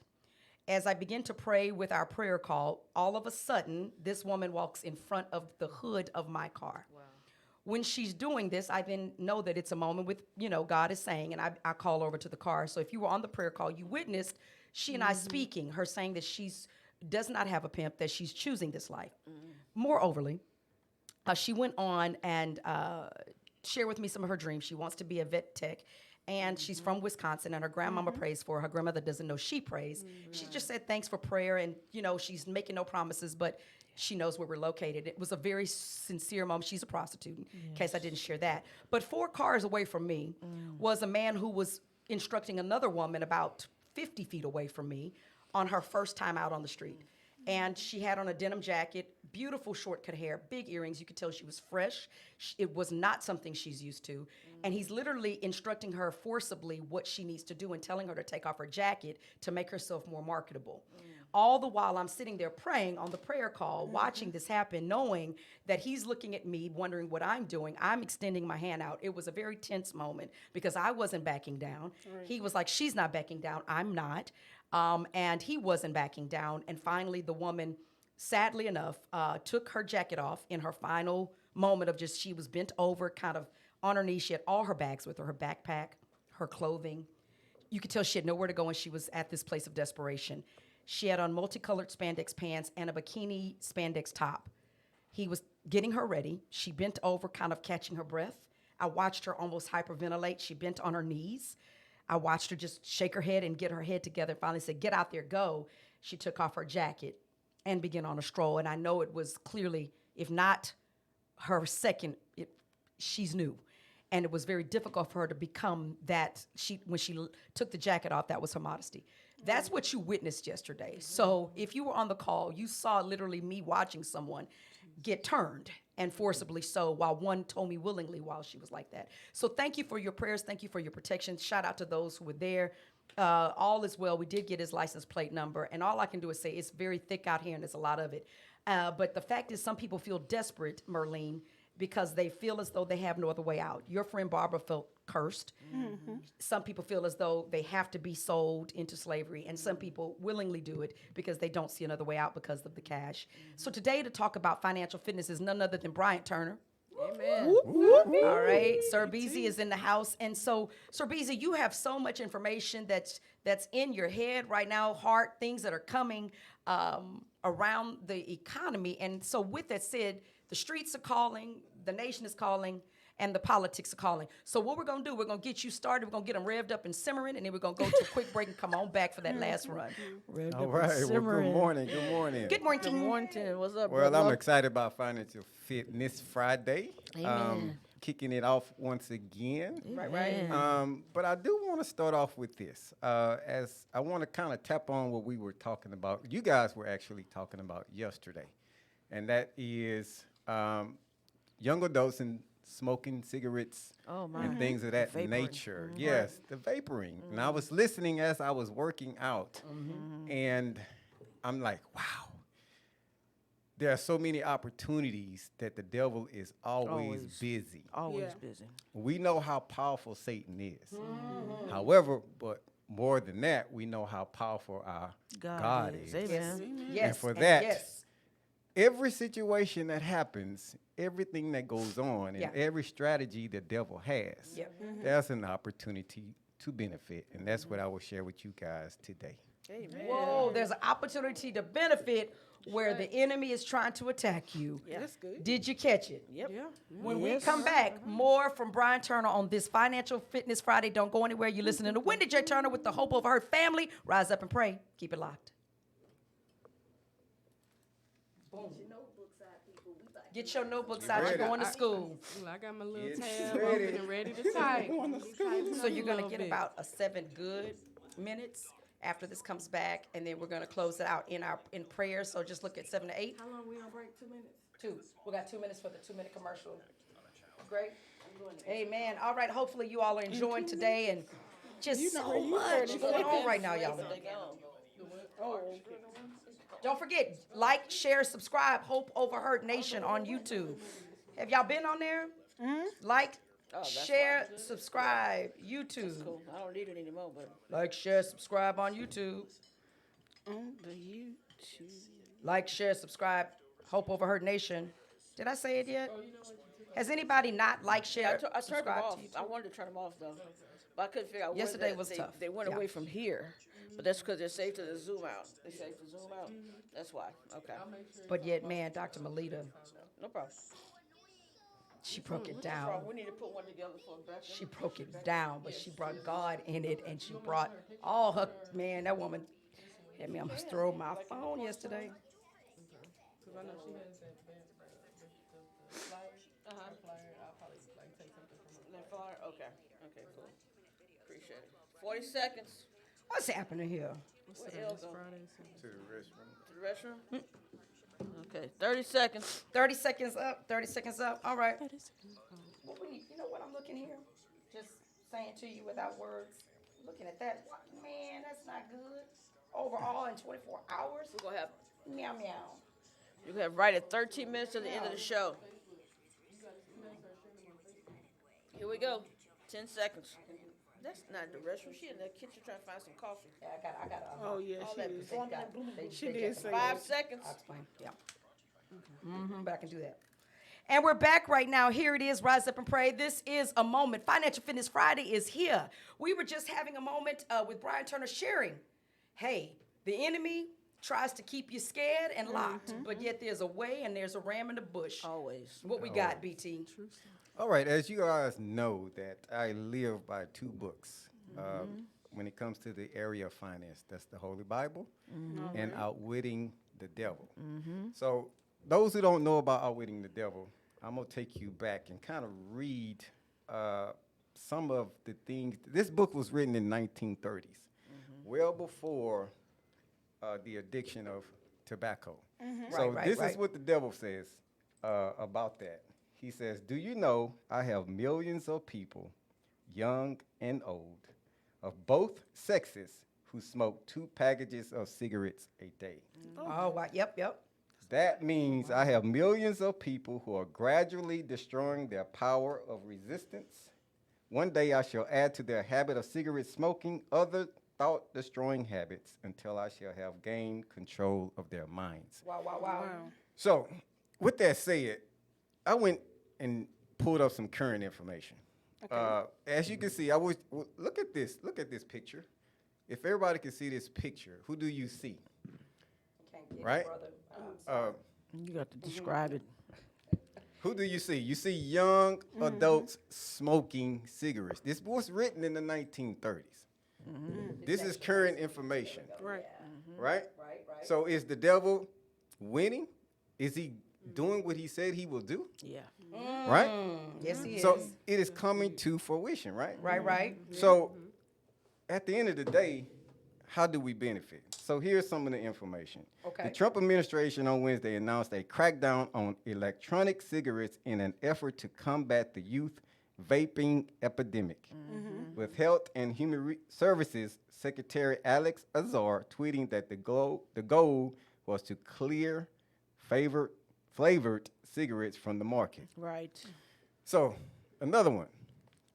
As I begin to pray with our prayer call, all of a sudden, this woman walks in front of the hood of my car. Wow. When she's doing this, I then know that it's a moment with, God is saying, and I call over to the car. So if you were on the prayer call, you witnessed she and I speaking, her saying that does not have a pimp, that she's choosing this life. Moreoverly, she went on and shared with me some of her dreams. She wants to be a vet tech, and she's from Wisconsin, and her grandmama prays for her. Her grandmother doesn't know she prays. She just said thanks for prayer, and, she's making no promises, but she knows where we're located. It was a very sincere moment. She's a prostitute, in case I didn't share that. But 4 cars away from me was a man who was instructing another woman about 50 feet away from me on her first time out on the street. And she had on a denim jacket, beautiful short-cut hair, big earrings. You could tell she was fresh. It was not something she's used to. And he's literally instructing her forcibly what she needs to do and telling her to take off her jacket to make herself more marketable. All the while I'm sitting there praying on the prayer call, watching this happen, knowing that he's looking at me, wondering what I'm doing. I'm extending my hand out. It was a very tense moment because I wasn't backing down. Right. He was like, she's not backing down. I'm not. And he wasn't backing down. And finally, the woman, sadly enough, took her jacket off in her final moment of she was bent over, kind of on her knees. She had all her bags with her, her backpack, her clothing. You could tell she had nowhere to go, and she was at this place of desperation. She had on multicolored spandex pants and a bikini spandex top. He was getting her ready. She bent over, kind of catching her breath. I watched her almost hyperventilate. She bent on her knees. I watched her just shake her head and get her head together and finally said, get out there, go. She took off her jacket and began on a stroll. And I know it was clearly, if not her second, she's new. And it was very difficult for her to become that. When she took the jacket off, that was her modesty. That's what you witnessed yesterday. So if you were on the call, you saw literally me watching someone get turned, and forcibly so, while one told me willingly while she was like that. So thank you for your prayers. Thank you for your protection. Shout out to those who were there. All is well. We did get his license plate number, and all I can do is say it's very thick out here, and there's a lot of it. But the fact is, some people feel desperate, Merlene, because they feel as though they have no other way out. Your friend Barbara felt cursed. Mm-hmm. Some people feel as though they have to be sold into slavery, and some people willingly do it because they don't see another way out because of the cash. Mm-hmm. So today to talk about financial fitness is none other than Bryant Turner. Amen. All right, Sir Beezy is in the house. And so, Sir Beezy, you have so much information that's in your head right now, heart, things that are coming around the economy. And so with that said, the streets are calling, the nation is calling, and the politics are calling. So what we're going to do, we're going to get you started. We're going to get them revved up and simmering, and then we're going to go to a quick break and come on back for that last run. All right. Well, good morning. Good morning. Good morning. Good morning. What's up, Well, brother? I'm excited about Financial Fitness Friday. Amen. Kicking it off once again. Right. But I do want to start off with this, as I want to kind of tap on what we were talking about. You guys were actually talking about yesterday, and that is young adults and smoking cigarettes and things of that nature. Mm-hmm. Yes, the vaporing. Mm-hmm. And I was listening as I was working out, and I'm like, wow. There are so many opportunities that the devil is always busy. Always busy. We know how powerful Satan is. Mm-hmm. However, but more than that, we know how powerful our God is. Amen. Yes. And for that, yes. every situation that happens, everything that goes on, and Yeah. every strategy the devil has, Yep. there's an opportunity to benefit. And that's what I will share with you guys today. Amen. Whoa, there's an opportunity to benefit where the enemy is trying to attack you. Yeah. That's good. Did you catch it? Yep. Yeah. When we Yes. come back, more from Brian Turner on this Financial Fitness Friday. Don't go anywhere. You're listening to Wendy J. Turner with the Hope of Her Family. Rise up and pray. Keep it locked. Boom. Get your notebooks out. You're ready? going to school. Look, I got my little Get tab ready. open and ready to type. So you're going to get about a 7 good minutes after this comes back, and then we're going to close it out in prayer. So just look at 7 to 8. How long we on break? 2 minutes? 2. We got 2 minutes for the 2-minute commercial. Great. Amen. All right. Hopefully you all are enjoying today and just so much going on right now, y'all. Don't forget, like, share, subscribe, Hope Overheard Nation on YouTube. Have y'all been on there? Like, share, subscribe, YouTube. Cool. I don't need it anymore, but Like, share, subscribe on YouTube. On the YouTube. Like, share, subscribe, Hope Overheard Nation. Did I say it yet? Has anybody not like, share, I turned them subscribe off. to YouTube? I wanted to turn them off though, but I couldn't figure out. Yesterday where was they, tough. They went Yeah. away from here, but that's because they're saved to the zoom out. They saved to zoom out. That's why. Okay. But yet, man, Dr. Melita, No problem. she broke it Wrong. down. We need to put one together for Becca. She broke it down, but she brought God in it, and she brought all her, man, that woman had me almost throw my phone yesterday. Because I know she has that the flyer. The flyer, I'll probably like take something from her. That flyer? Okay. Okay, cool. Appreciate it. 40 seconds What's happening here? What's Where today? Elle It's go? Friday. So. To the restroom. to the restroom. Okay, 30 seconds. 30 seconds up, 30 seconds up. All right. What we need, you know what I'm looking here? Just saying to you without words. Looking at that, man, that's not good. Overall in 24 hours? We're going to have, Meow, meow. you're going to have right at 13 minutes to the end of the show. Here we go. 10 seconds. That's not the restroom. She in the kitchen trying to find some coffee. Yeah, I got Oh, yeah, All she that is. performing and blooming. She did say 5 that. seconds. I'll explain. Yeah. But I can do that. And we're back right now. Here it is. Rise up and pray. This is a moment. Financial Fitness Friday is here. We were just having a moment with Brian Turner sharing. Hey, the enemy tries to keep you scared and locked, but yet there's a way and there's a ram in the bush. Always. What we got, BT? All right, as you guys know that I live by 2 books when it comes to the area of finance. That's the Holy Bible and Outwitting the Devil. So those who don't know about Outwitting the Devil, I'm going to take you back and kind of read some of the things. This book was written in 1930s, well before the addiction of tobacco. So Right, this right. is what the devil says about that. He says, do you know I have millions of people, young and old, of both sexes, who smoke 2 packages of cigarettes a day? Oh, wow. Yep. That means I have millions of people who are gradually destroying their power of resistance. One day I shall add to their habit of cigarette smoking other thought-destroying habits until I shall have gained control of their minds. Wow. So, with that said, I went and pulled up some current information. As you can see, look at this picture. If everybody can see this picture, who do you see? Can't get it, Right? brother. You got to describe it. Who do you see? You see young adults smoking cigarettes. This was written in the 1930s. This is current information, Right. right? Right. So is the devil winning? Is he doing what he said he will do? Yeah. Right? Yes, he is. So it is coming to fruition, right? Right. So at the end of the day, how do we benefit? So here's some of the information. Okay. The Trump administration on Wednesday announced a crackdown on electronic cigarettes in an effort to combat the youth vaping epidemic. With Health and Human Services Secretary Alex Azar tweeting that the goal was to clear flavored cigarettes from the market. Right. So, another one.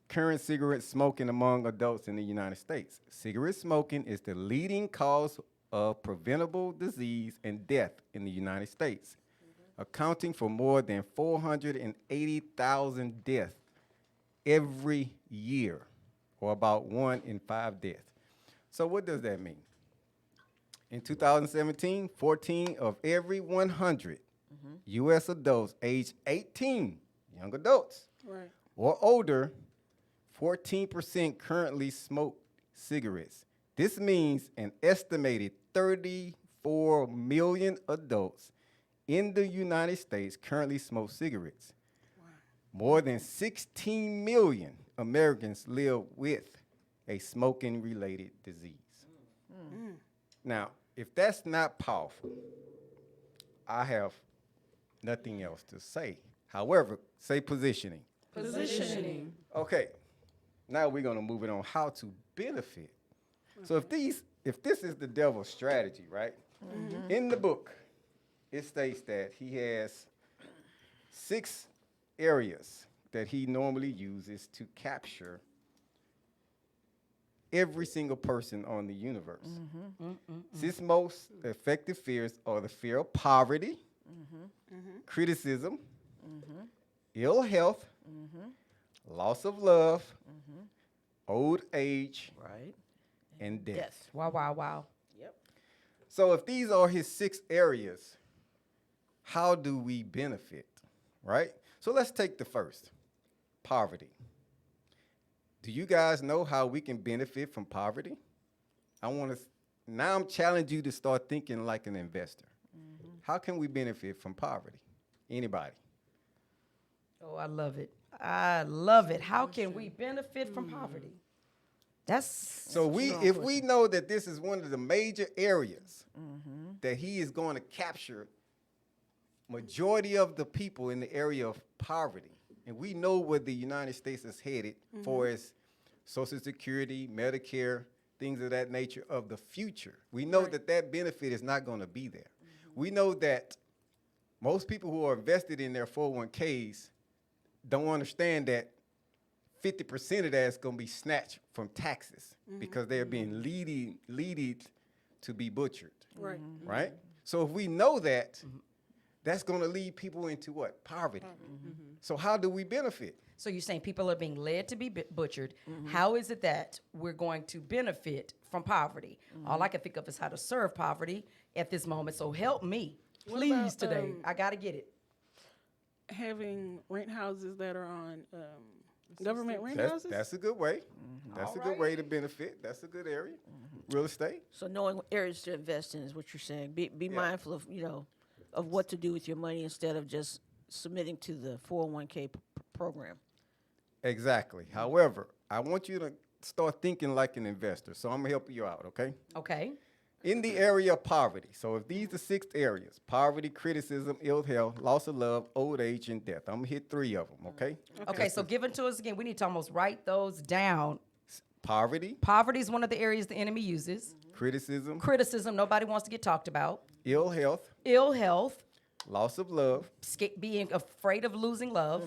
current cigarette smoking among adults in the United States. Cigarette smoking is the leading cause of preventable disease and death in the United States, accounting for more than 480,000 deaths every year, or about 1 in 5 deaths. So what does that mean? In 2017, 14 of every 100 U.S. adults aged 18, young adults, Right. or older, 14% currently smoke cigarettes. This means an estimated 34 million adults in the United States currently smoke cigarettes. More than 16 million Americans live with a smoking-related disease. Now, if that's not powerful, I have nothing else to say. However, say positioning. Positioning. Okay, now we're gonna move it on how to benefit. So if this is the devil's strategy, right? In the book, it states that he has 6 areas that he normally uses to capture every single person on the universe. His most effective fears are the fear of poverty, criticism, ill health, loss of love, old age, Right. and death. Death. Wow, wow, wow. Yep. So if these are his 6 areas, how do we benefit, right? So let's take the first, poverty. Do you guys know how we can benefit from poverty? Now I'm challenging you to start thinking like an investor. How can we benefit from poverty? Anybody? Oh, I love it. I love it. How can we benefit from poverty? That's So if we know that this is one of the major areas that he is going to capture majority of the people in the area of poverty, and we know where the United States is headed for its Social Security, Medicare, things of that nature of the future. We know that benefit is not going to be there. We know that most people who are invested in their 401ks don't understand that 50% of that is going to be snatched from taxes because they're being leaded to be butchered, Right. right? So if we know that, that's going to lead people into what? Poverty. So how do we benefit? so you're saying people are being led to be butchered. How is it that we're going to benefit from poverty? All I can think of is how to serve poverty at this moment. So help me, please, about, today. I got to get it. Having rent houses that are on government rent That's, houses. that's a good way. That's a good way to benefit. That's a good area. Real estate. So knowing what areas to invest in is what you're saying. Be mindful of, of what to do with your money instead of just submitting to the 401k program. Exactly. However, I want you to start thinking like an investor. So I'm going to help you out, okay? Okay. In the area of poverty, so if these are 6 areas, poverty, criticism, ill health, loss of love, old age, and death, I'm going to hit 3 of them, okay? Okay, so give it to us again. We need to almost write those down. Poverty, Poverty is one of the areas the enemy uses. criticism, Criticism, nobody wants to get talked about. ill health, Ill health, loss of love, being afraid of losing love,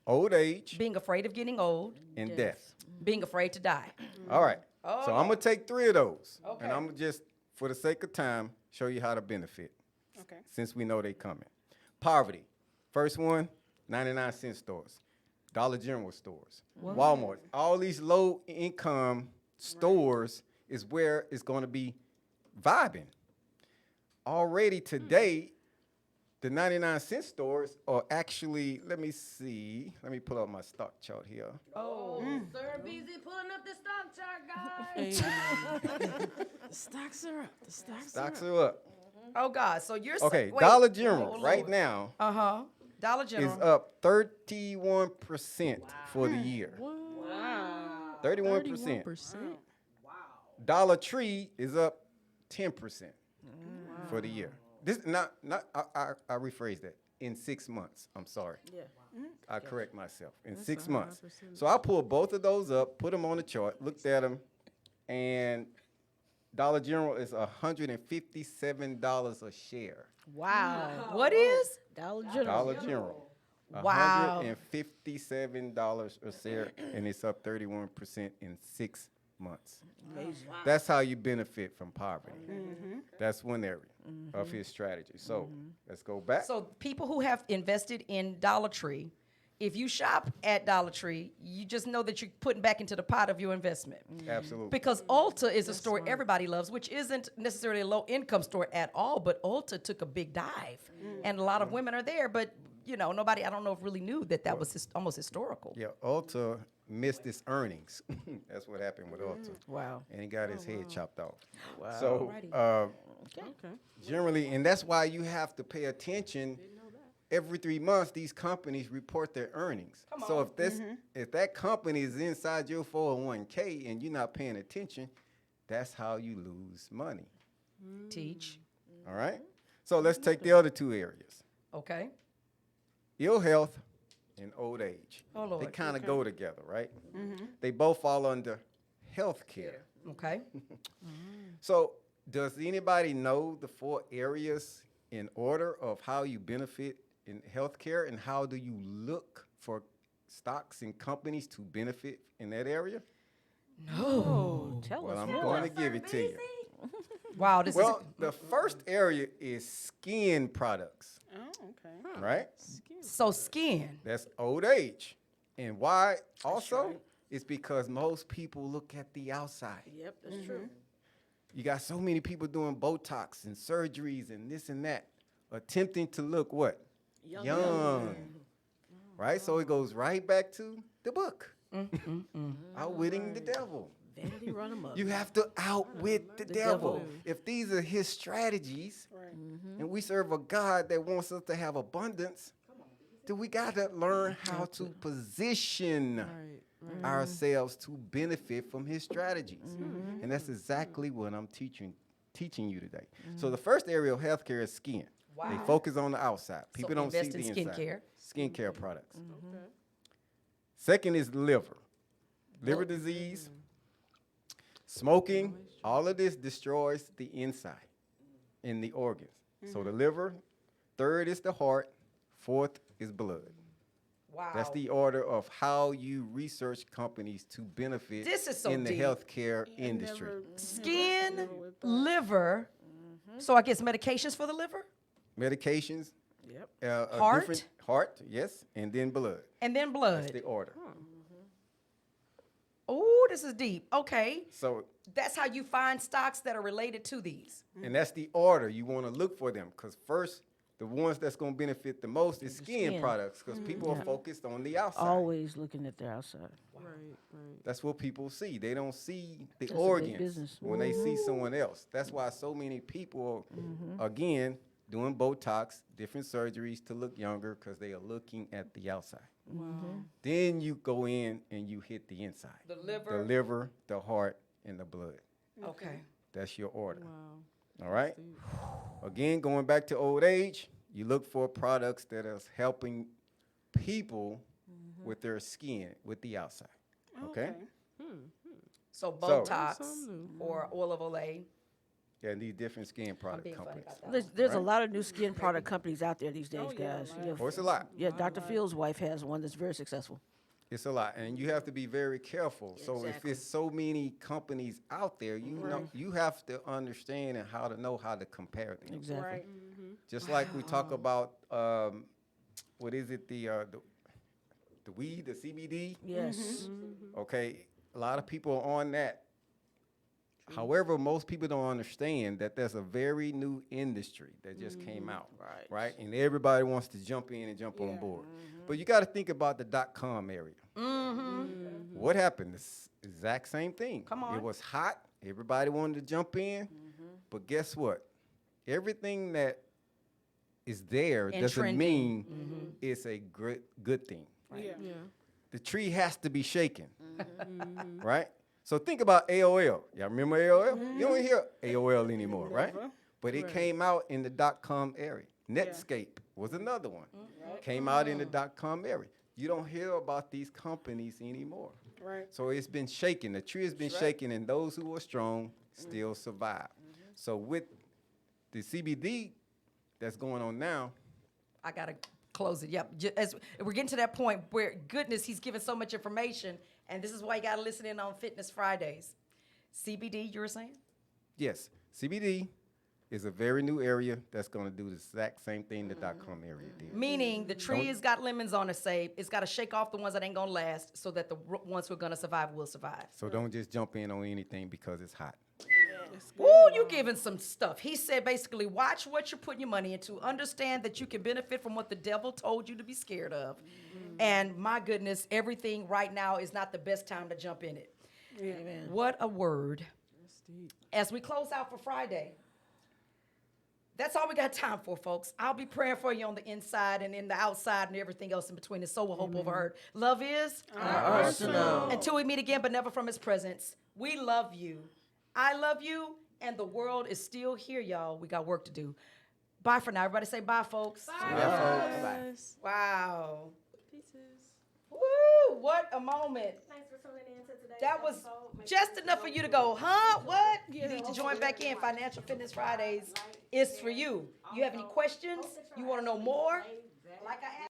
old age, being afraid of getting old, and death. being afraid to die. All right. So I'm going to take 3 of those. Okay. And I'm going to just, for the sake of time, show you how to benefit. Okay. Since we know they coming. Poverty. First one, 99-cent stores, Dollar General stores, Walmart. All these low-income stores is where it's going to be vibing. Already today, the 99-cent stores are actually, let me see. Let me pull up my stock chart here. Sir, busy pulling up the stock chart, guys. The stocks are up. The Stocks are up. Oh, God. So you're Okay, wait. Dollar General Oh, right Lord. now Uh-huh. Dollar is General. up 31% for the year. Wow. 31%. 31%. Dollar Tree is up 10% for the year. This I rephrase that. In 6 months. I'm sorry. Yeah. I correct myself. In 6 months. So I pulled both of those up, put them on the chart, looked at them, and Dollar General is $157 a share. Wow. What is? Dollar General. Dollar General. Wow. $157 a share, and it's up 31% in 6 months. Amazing. That's how you benefit from poverty. That's one area of his strategy. So let's go back. So people who have invested in Dollar Tree, if you shop at Dollar Tree, you just know that you're putting back into the pot of your investment. Absolutely. Because Ulta is a store everybody loves, which isn't necessarily a low-income store at all, but Ulta took a big dive, and a lot of women are there. But nobody, I don't know if really knew that was almost historical. Yeah, Ulta missed its earnings. That's what happened with Ulta. Wow. And he got his head chopped off. Wow. So generally, and that's why you have to pay attention. Every 3 months, these companies report their earnings. So if that company is inside your 401k and you're not paying attention, that's how you lose money. Teach. All right? So let's take the other 2 areas. Okay. Ill health and old age. Oh, Lord. They kind of go together, right? They both fall under health care. Okay. So does anybody know the 4 areas in order of how you benefit in healthcare, and how do you look for stocks and companies to benefit in that area? Oh, tell Well, us I'm more. going to give it to you. Wow. This Well, the first area is skin products, Oh, okay. right? so skin. That's old age. And why also? It's because most people look at the outside. Yep, that's true. You got so many people doing Botox and surgeries and this and that, attempting to look what? Young. Right? So it goes right back to the book. Outwitting the devil. Vanity run 'em up. You have to outwit the devil. If these are his strategies, and we serve a God that wants us to have abundance, then we got to learn how to position ourselves to benefit from his strategies. And that's exactly what I'm teaching you today. So the first area of healthcare is skin. Wow. They focus on the outside. People don't see invest the in inside. skincare. Skincare products. Second is liver. Liver disease, smoking, all of this destroys the inside in the organs. So the liver, third is the heart, fourth is blood. Wow. That's the order of how you research companies to benefit This is so in the deep. healthcare industry. Skin, liver. So I guess medications for the liver, Medications, Yep. a Heart? different heart, yes, and then blood. and then That's the blood. order. Oh, this is deep. Okay. So, That's how you find stocks that are related to these. and that's the order you want to look for them, because first, the ones that's going to benefit the most is skin skin. products, because people are focused on the outside. Always looking at their outside. That's what people see. They don't see the That's a big organs business. when they see someone else. That's why so many people, again, doing Botox, different surgeries to look younger, because they are looking at the outside. Then you go in and you hit the inside. The The liver, the heart, and the blood. Okay. That's your order. All right? Again, going back to old age, you look for products that are helping people with their skin, with the outside. Okay? So Botox or oil of Olay. Yeah, and these different skin I'm product being funny companies. about that. There's a lot of new skin product companies out there these days, guys. Oh, it's a lot. Yeah, Dr. Phil's wife has one that's very successful. It's a lot, and you have to be very careful. So if there's so many companies out there, you know, you have to understand and how to know how to compare them. Exactly. Just like we talk about, what is it, the weed, the CBD? Yes. Okay, a lot of people are on that. However, most people don't understand that there's a very new industry that just came out, right? And everybody wants to jump in and jump on board. But you got to think about the .com area. What happened? The exact same thing. Come on. It was hot. Everybody wanted to jump in. But guess what? Everything that is there And doesn't trending. mean it's a good thing. Yeah. The tree has to be shaken, right? So think about AOL. Y'all remember AOL? You don't hear AOL anymore, right? But it came out in the .com area. Netscape was another one. Came out in the .com area. You don't hear about these companies anymore. Right. So it's been shaken. The tree has been shaken, and those who are strong still survive. So with the CBD that's going on now, I got to close it. Yep. As we're getting to that point where, goodness, he's giving so much information, and this is why you got to listen in on Fitness Fridays. CBD, you were saying? Yes, CBD is a very new area that's going to do the exact same thing the .com area did. Meaning the tree has got lemons on it, say it's got to shake off the ones that ain't going to last so that the ones who are going to survive will survive. So don't just jump in on anything because it's hot. Woo, you giving some stuff. He said basically, watch what you're putting your money into. Understand that you can benefit from what the devil told you to be scared of. And my goodness, everything right now is not the best time to jump in it. Amen. What a word. As we close out for Friday, that's all we got time for, folks. I'll be praying for you on the inside and in the outside and everything else in between. And so will hope overheard. Love is Our arsenal. Until we meet again, but never from his presence. We love you. I love you. And the world is still here, y'all. We got work to do. Bye for now. Everybody say bye, folks. Bye. Wow. Pieces. Woo! What a moment. Thanks for tuning in to today's That was episode. Make just sure enough for you to go, huh? What? You need to join back in. Like, Financial Fitness Fridays is for you. You have any questions? You want to know more? Like I